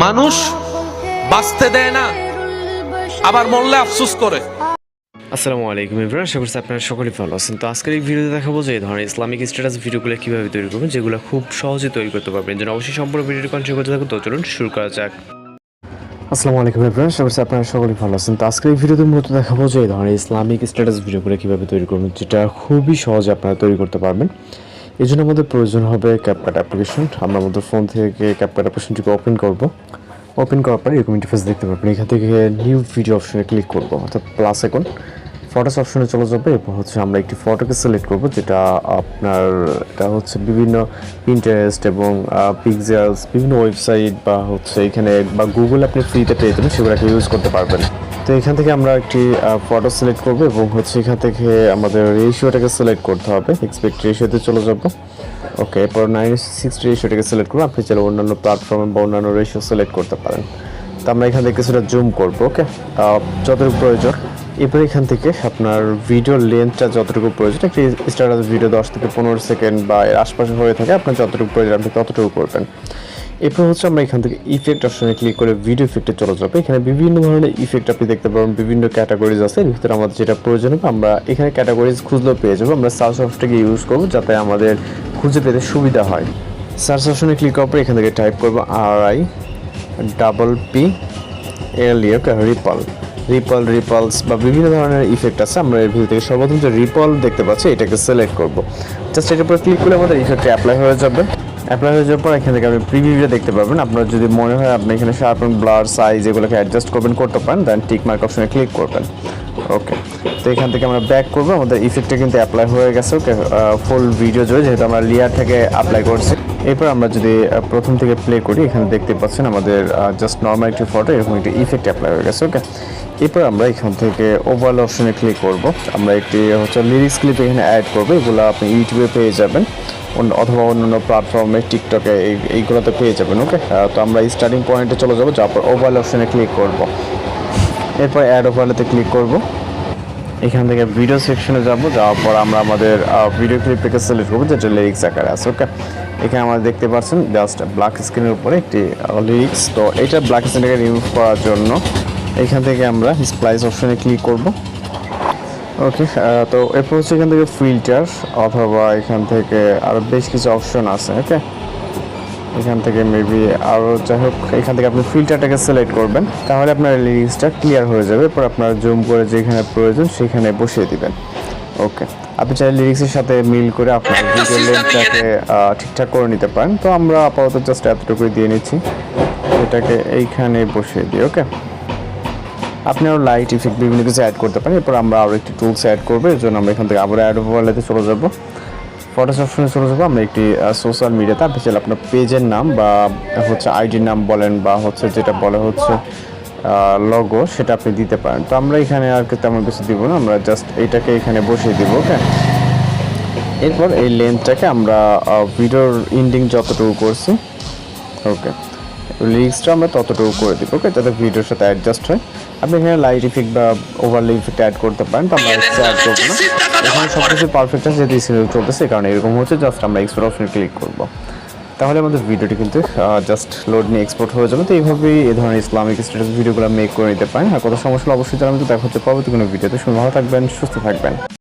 মানুষ বাঁচতে দেয় না, আবার মরলে আফসোস করে। আসসালামু আলাইকুম এভরিওয়ান, আশা করছি আপনারা সকলেই ভালো আছেন। তো আজকের এই ভিডিওতে দেখাবো যে এই ধরনের ইসলামিক স্ট্যাটাস ভিডিওগুলো কীভাবে তৈরি করবেন, যেগুলো খুব সহজে তৈরি করতে পারবেন। যেন অবশ্যই সম্পূর্ণ ভিডিওটি কন্টিনিউ করতে থাকুন। তো চলুন শুরু করা যাক। আসসালামু আলাইকুম এভরিওয়ান, আশা করছি আপনারা সকলেই ভালো আছেন। তো আজকের এই ভিডিওতে মূলত দেখাবো যে এই ধরনের ইসলামিক স্ট্যাটাস ভিডিওগুলো কীভাবে তৈরি করবেন, যেটা খুবই সহজে আপনারা তৈরি করতে পারবেন। এই জন্য আমাদের প্রয়োজন হবে ক্যাপকাট অ্যাপ্লিকেশন। আমরা আমাদের ফোন থেকে ক্যাপকাট অ্যাপ্লিকেশনটিকে ওপেন করব। ওপেন করার পরে এরকম ইন্টারফেস দেখতে পাবেন। এখান থেকে নিউ ভিডিও অপশনে ক্লিক করব, অর্থাৎ প্লাস আইকন, ফটোস অপশনে চলে যাবে। এরপর আমরা একটি ফটোকে সিলেক্ট করব, যেটা আপনার এটা বিভিন্ন পিন্টারেস্ট এবং পিক্সেলস, বিভিন্ন ওয়েবসাইট বা এখানে বা গুগল আপনি ফ্রিতে পেয়ে যাবেন, সেগুলোকে ইউজ করতে পারবেন। তো এখান থেকে আমরা একটি ফটো সিলেক্ট করব এবং এখান থেকে আমাদের রেশিওটাকে সিলেক্ট করতে হবে। এক্সপেক্ট রেশিওতে চলে যাব। ওকে, এরপর 9:60 রেশিওটাকে সিলেক্ট করবো। আপনি চাইলে অন্যান্য প্ল্যাটফর্মে বা অন্যান্য রেশিও সিলেক্ট করতে পারেন। তো আমরা এখান থেকে কিছুটা জুম করবো, ওকে, যতটুকু প্রয়োজন। এরপর এখান থেকে আপনার ভিডিওর লেন্থটা যতটুকু প্রয়োজন, একটি স্ট্যাটাস ভিডিও 10 থেকে 15 সেকেন্ড বা এর আশপাশে হয়ে থাকে, আপনার যতটুকু প্রয়োজন আপনি ততটুকু করবেন। এরপর আমরা এখান থেকে ইফেক্ট অপশনে ক্লিক করে ভিডিও ইফেক্টে চলে যাবে। এখানে বিভিন্ন ধরনের ইফেক্ট আপনি দেখতে পাবেন, বিভিন্ন ক্যাটাগরিজ আছে। এর ভিতরে আমাদের যেটা প্রয়োজন হবে আমরা এখানে ক্যাটাগরিজ খুঁজলেও পেয়ে যাবো। আমরা সার্চ অপশনটাকে ইউজ করবো যাতে আমাদের খুঁজে পেতে সুবিধা হয়। সার্চ অপশনে ক্লিক করার পর এখান থেকে টাইপ করবো রিপালস বা বিভিন্ন ধরনের ইফেক্ট আছে। আমরা এর ভিতর থেকে সর্বপ্রথম যে রিপল দেখতে পাচ্ছি এটাকে সিলেক্ট করবো। জাস্ট এটার উপর ক্লিক করলে আমাদের ইফেক্টটা অ্যাপ্লাই হয়ে যাবে। অ্যাপ্লাই হয়ে যাওয়ার পর এখান থেকে আপনি প্রিভিউটা দেখতে পাবেন। আপনার যদি মনে হয় আপনি এখানে শার্পেন, ব্লার, সাইজ এগুলোকে অ্যাডজাস্ট করতে পারেন, দেন টিক মার্ক অপশনে ক্লিক করবেন। ওকে, তো এখান থেকে আমরা ব্যাক করবো। আমাদের ইফেক্টটা কিন্তু অ্যাপ্লাই হয়ে গেছে। ওকে, ফুল ভিডিও জুড়ে, যেহেতু আমরা লেয়ার থেকে অ্যাপ্লাই করছি। এরপর আমরা যদি প্রথম থেকে প্লে করি, এখানে দেখতে পাচ্ছেন আমাদের জাস্ট নর্মাল একটি ফটো, এরকম একটি ইফেক্ট অ্যাপ্লাই হয়ে গেছে। ওকে, এরপর আমরা এখান থেকে ওভারঅল অপশনে ক্লিক করব। আমরা একটি লিরিক্স ক্লিপ এখানে অ্যাড করবো। এগুলো আপনি ইউটিউবে পেয়ে যাবেন অথবা অন্যান্য প্ল্যাটফর্মে, টিকটকে এইগুলোতে পেয়ে যাবেন। ওকে, তো আমরা স্টার্টিং পয়েন্টে চলে যাবো, যাওয়ার পর ওভারঅল অপশনে ক্লিক করব। এরপর অ্যাড ওভারঅলে ক্লিক করব। এখান থেকে ভিডিও সেকশনে যাওয়ার পর আমরা আমাদের ভিডিও ক্লিপটাকে সিলেক্ট করবো, যেটা লিরিক্স আকারে আছে। ওকে, এখানে আমরা দেখতে পাচ্ছেন জাস্ট ব্ল্যাক স্ক্রিনের উপরে একটি লিরিক্স। তো এটা ব্ল্যাক স্ক্রিনটাকে রিমুভ করার জন্য এখান থেকে আমরা স্প্লাইস অপশনে ক্লিক করব। ওকে, তো এরপর এখান থেকে ফিল্টার অথবা এখান থেকে আরও বেশ কিছু অপশন আছে। ওকে, এখান থেকে মেবি আরও যাই হোক, এখান থেকে আপনি ফিল্টারটাকে সিলেক্ট করবেন, তাহলে আপনার লিরিক্সটা ক্লিয়ার হয়ে যাবে। এরপর আপনার জুম করে যেখানে প্রয়োজন সেখানে বসিয়ে দিবেন। ওকে, আপনি চাইলে লিরিক্সের সাথে মিল করে আপনার ভিডিও লেন্থটাকে ঠিকঠাক করে নিতে পারেন। তো আমরা আপাতত জাস্ট এতটুকুই দিয়ে নিচ্ছি, এটাকে এইখানে বসিয়ে দিই। ওকে, আপনি আরও লাইট ইফেক্ট বিভিন্ন কিছু অ্যাড করতে পারেন। এরপর আমরা আরও একটি টুলস অ্যাড করবো। এর জন্য আমরা এখান থেকে আবার অ্যাড ওভারলেতে চলে যাবো, ফটোস অপশনে চলে যাবো। আমরা একটি সোশ্যাল মিডিয়াতে আপনি চাইলে আপনার পেজের নাম বা আইডির নাম বলেন বা যেটা বলে লগো, সেটা আপনি দিতে পারেন। তো আমরা এখানে আর তেমন কিছু দিব না, আমরা জাস্ট এইটাকে এখানে বসিয়ে দিব। ওকে, এরপর এই লেন্থটাকে আমরা ভিডিওর এন্ডিং যতটুকু করছি, ওকে, লিরিক্সটা আমরা ততটুকু করে দিব। ওকে, যাতে ভিডিওর সাথে অ্যাডজাস্ট হয়। আপনি এখানে লাইট ইফেক্ট বা ওভারলে ইফেক্ট অ্যাড করতে পারেন। তো আমরা অ্যাড করবো না, এখানে সব কিছু পারফেক্ট আছে, যেহেতু সিরিয়াল চলতেছে, কারণ এরকম হচ্ছে। জাস্ট আমরা এক্সপোর্ট অপশনে ক্লিক করবো, তাহলে আমাদের ভিডিওটি কিন্তু জাস্ট লোড নিয়ে এক্সপোর্ট হয়ে যাবে। তো এইভাবেই এই ধরনের ইসলামিক স্ট্যাটাস ভিডিওগুলো মেক করে নিতে পারেন। আর কত সমস্যা অবশ্যই জানাবেন। তো দেখা হচ্ছে পরবর্তী কোনো ভিডিওতে। ভালো থাকবেন, সুস্থ থাকবেন।